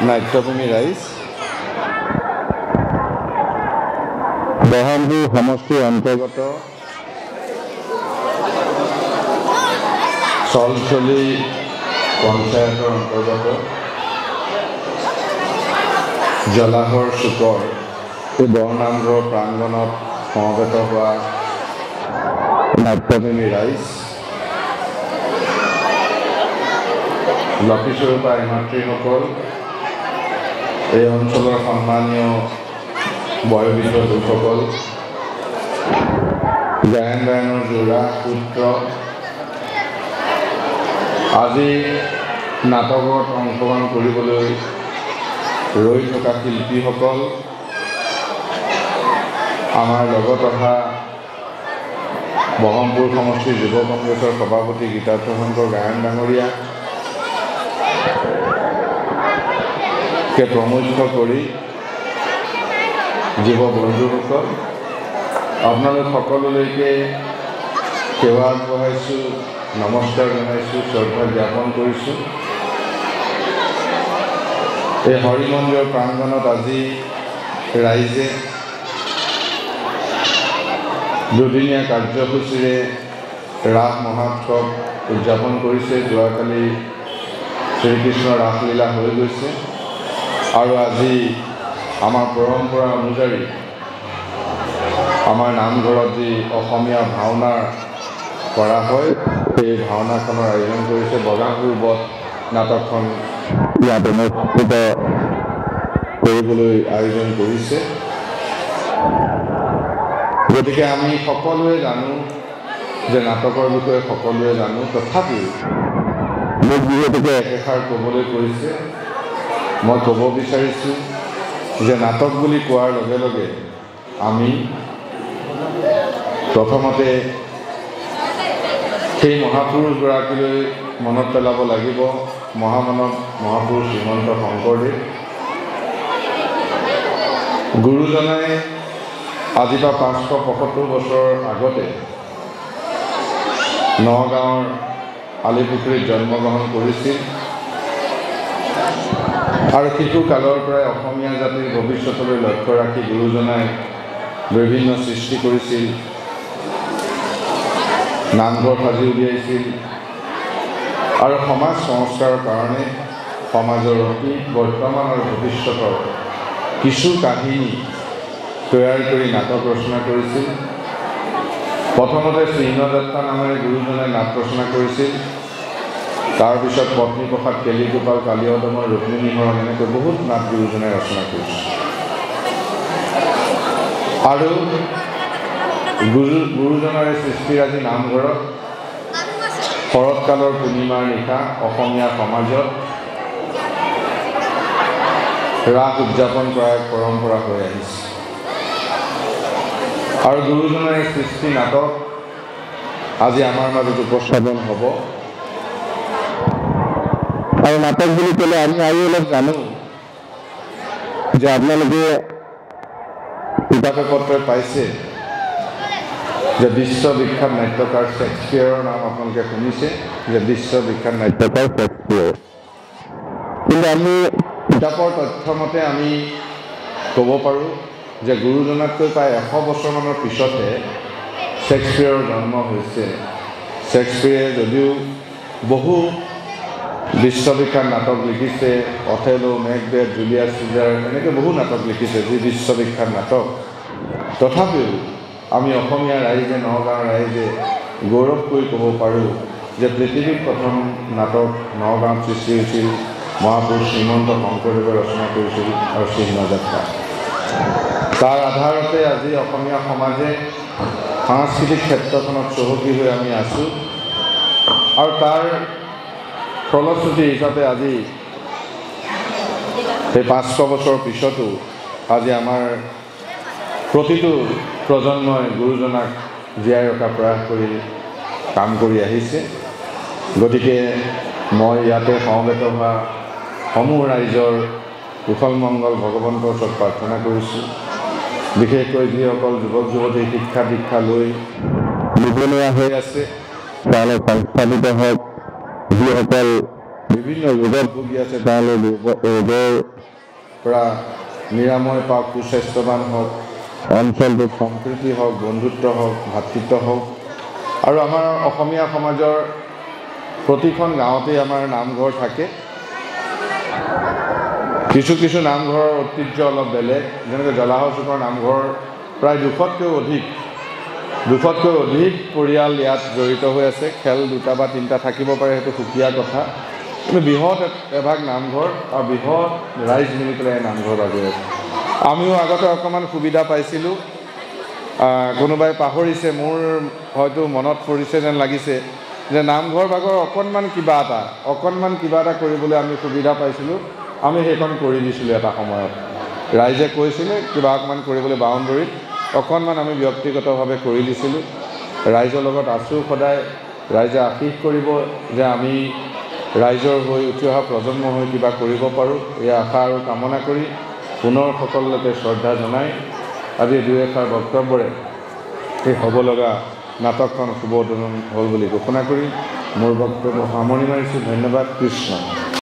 নাট্যভূমি ৰাইজ বহনপুৰ সমষ্টিৰ অন্তৰ্গত চলচলি পঞ্চায়তৰ অন্তৰ্গত জলাহৰ চুকৰ এই বৰনামঘৰ প্ৰাংগণত সমবেত হোৱা নাট্যভূমি ৰাইজ লক্ষীস্বৰূপা মাতৃসকল এই অঞ্চলৰ সন্মানীয় বয়োবৃদ্ধ লোকসকল গায়ন বায়নৰ যোৰা পুত্ৰ আজি নাটকত অংশগ্ৰহণ কৰিবলৈ ৰৈ থকা শিল্পীসকল আমাৰ লগত অহা বহনপুৰ সমষ্টিৰ যুৱ কংগ্ৰেছৰ সভাপতি গীতাৰ্থ শংকৰ গায়ন ডাঙৰীয়া কে প্ৰমুখ্য কৰি যুৱ বন্ধুসকল আপোনালোক সকলোলৈকে সেৱা আগবঢ়াইছোঁ, নমস্কাৰ জনাইছোঁ, শ্ৰদ্ধা জ্ঞাপন কৰিছোঁ। এই হৰি মন্দিৰৰ প্ৰাংগণত আজি ৰাইজে দুদিনীয়া কাৰ্যসূচীৰে ৰাস মহোৎসৱ উদযাপন কৰিছে। যোৱাকালি শ্ৰীকৃষ্ণৰ ৰাসলীলা হৈ গৈছে আৰু আজি আমাৰ পৰম্পৰা অনুযায়ী আমাৰ নামঘৰত যি অসমীয়া ভাওনা কৰা হয় সেই ভাওনাখনৰ আয়োজন কৰিছে। বগাপূৰ্বত নাটকখন ইয়াত অনুষ্ঠিত কৰিবলৈ আয়োজন কৰিছে। গতিকে আমি সকলোৱে জানো যে নাটকৰ বিষয়ে সকলোৱে জানো, তথাপিও মোক যিহেতুকে একেষাৰ ক'বলৈ কৈছে মই ক'ব বিচাৰিছোঁ যে নাটক বুলি কোৱাৰ লগে লগে আমি প্ৰথমতে সেই মহাপুৰুষগৰাকীলৈ মনত পেলাব লাগিব, মহামানৱ মহাপুৰুষ শ্ৰীমন্ত শংকৰদেৱ। গুৰুজনাই আজিৰ পৰা 575 বছৰ আগতে নগাঁৱৰ আলিপুখুৰীত জন্মগ্ৰহণ কৰিছিল আৰু শিশু কালৰ পৰাই অসমীয়া জাতিৰ ভৱিষ্যতলৈ লক্ষ্য ৰাখি গুৰুজনাই বিভিন্ন সৃষ্টি কৰিছিল, নামঘৰ সাজি উলিয়াইছিল আৰু সমাজ সংস্কাৰৰ কাৰণে সমাজৰ অতীত বৰ্তমান আৰু ভৱিষ্যতৰ কিছু কাহিনী তৈয়াৰ কৰি নাটক ৰচনা কৰিছিল। প্ৰথমতে চিহ্নযাত্ৰা নামেৰে গুৰুজনাই নাট ৰচনা কৰিছিল। তাৰপিছত পত্নীপ্ৰসাদ, কেলিগোপাল, কালিয়দমন, ৰুক্মিণী হৰণ এনেকৈ বহুত নাট গুৰুজনাই ৰচনা কৰিছিল। আৰু গুৰুজনাৰ সৃষ্টিৰাজি নামঘৰত শৰৎকালৰ পূৰ্ণিমাৰ নিশা অসমীয়া সমাজত ৰাস উদযাপন কৰা এক পৰম্পৰা হৈ আহিছে আৰু গুৰুজনাৰ সৃষ্টি নাটক আজি আমাৰ মাজত উপস্থাপন হ'ব। আৰু নাটক বুলি ক'লে আমি আৰু অলপ জানো যে আপোনালোকে কিতাপে পত্ৰই পাইছে যে বিশ্ববিখ্যাত নাট্যকাৰ শ্বেক্সপিয়াৰৰ নাম আপোনালোকে শুনিছে, যে বিশ্ববিখ্যাত নাট্যকাৰ শ্বেক্সপিয়াৰ। কিন্তু আমি কিতাপৰ তথ্যমতে আমি ক'ব পাৰোঁ যে গুৰুজনাতকৈ প্ৰায় 100 বছৰমানৰ পিছতহে শ্বেক্সপিয়াৰৰ জন্ম হৈছে। শ্বেক্সপিয়াৰে যদিও বহু বিশ্ববিখ্যাত নাটক লিখিছে, অথেলো, মেকবেথ, জুলিয়াছ চিজাৰ এনেকৈ বহু নাটক লিখিছে যি বিশ্ববিখ্যাত নাটক, তথাপিও আমি অসমীয়া ৰাইজে, নগাঁৱৰ ৰাইজে গৌৰৱ কৰি ক'ব পাৰোঁ যে পৃথিৱীৰ প্ৰথম নাটক নগাঁৱত সৃষ্টি হৈছিল, মহাপুৰুষ শ্ৰীমন্ত শংকৰদেৱে ৰচনা কৰিছিল আৰু চিহ্নযাত্ৰা। তাৰ আধাৰতে আজি অসমীয়া সমাজে সাংস্কৃতিক ক্ষেত্ৰখনত চহকী হৈ আমি আছোঁ আৰু তাৰ ফলশ্ৰুতি হিচাপে আজি সেই 500 বছৰৰ পিছতো আজি আমাৰ প্ৰতিটো প্ৰজন্মই গুৰুজনাক জীয়াই ৰখাৰ প্ৰয়াস কৰি কাম কৰি আহিছে। গতিকে মই ইয়াতে সমবেত হোৱা সমূহ ৰাইজৰ কুশল মংগল ভগৱন্তৰ ওচৰত প্ৰাৰ্থনা কৰিছোঁ। বিশেষকৈ যিসকল যুৱক যুৱতী শিক্ষা দীক্ষা লৈ নিবনুৱা হৈ আছে, তেওঁলোক সংস্থাপিত হওক, যিসকল বিভিন্ন ৰোগত ভুগি আছে তেওঁলোকে ৰোগৰ পৰা নিৰাময় পাওক, সুস্বাস্থ্যৱান হওক, অঞ্চলটোত সম্প্ৰীতি হওক, বন্ধুত্ব হওক, ভাতৃত্ব হওক। আৰু আমাৰ অসমীয়া সমাজৰ প্ৰতিখন গাঁৱতেই আমাৰ নামঘৰ থাকে। কিছু কিছু নামঘৰৰ ঐতিহ্য অলপ বেলেগ, যেনেকৈ জলাহৰ চুকৰ নামঘৰ প্ৰায় 200তকৈ অধিক পৰিয়াল ইয়াত জড়িত হৈ আছে। খেল 2টা বা 3টা থাকিব পাৰে, সেইটো সুকীয়া কথা, কিন্তু বৃহৎ এভাগ নামঘৰ আৰু বৃহৎ ৰাইজ মিলি পেলাই নামঘৰ বাগৈ আছে। আমিও আগতে অকণমান সুবিধা পাইছিলোঁ, কোনোবাই পাহৰিছে, মোৰ হয়তো মনত পৰিছে যেন লাগিছে যে নামঘৰ ভাগৰ অকণমান কিবা এটা কৰিবলৈ আমি সুবিধা পাইছিলোঁ। আমি সেইখন কৰি দিছিলোঁ এটা সময়ত। ৰাইজে কৈছিলে কিবা অকণমান কৰিবলৈ বাউণ্ডৰীত অকণমান আমি ব্যক্তিগতভাৱে কৰি দিছিলোঁ। ৰাইজৰ লগত আছোঁ সদায়। ৰাইজে আশীষ কৰিব যে আমি ৰাইজৰ হৈ উঠি অহা প্ৰজন্ম হৈ কিবা কৰিব পাৰোঁ, এই আশা আৰু কামনা কৰি পুনৰ সকলোকে শ্ৰদ্ধা জনাই আজি 2-এষাৰ বক্তব্যৰে এই হ'ব লগা নাটকখন শুভ উদ্বোধন হ'ল বুলি ঘোষণা কৰি মোৰ বক্তব্য সামৰণি মাৰিছোঁ। ধন্যবাদ। কৃষ্ণ।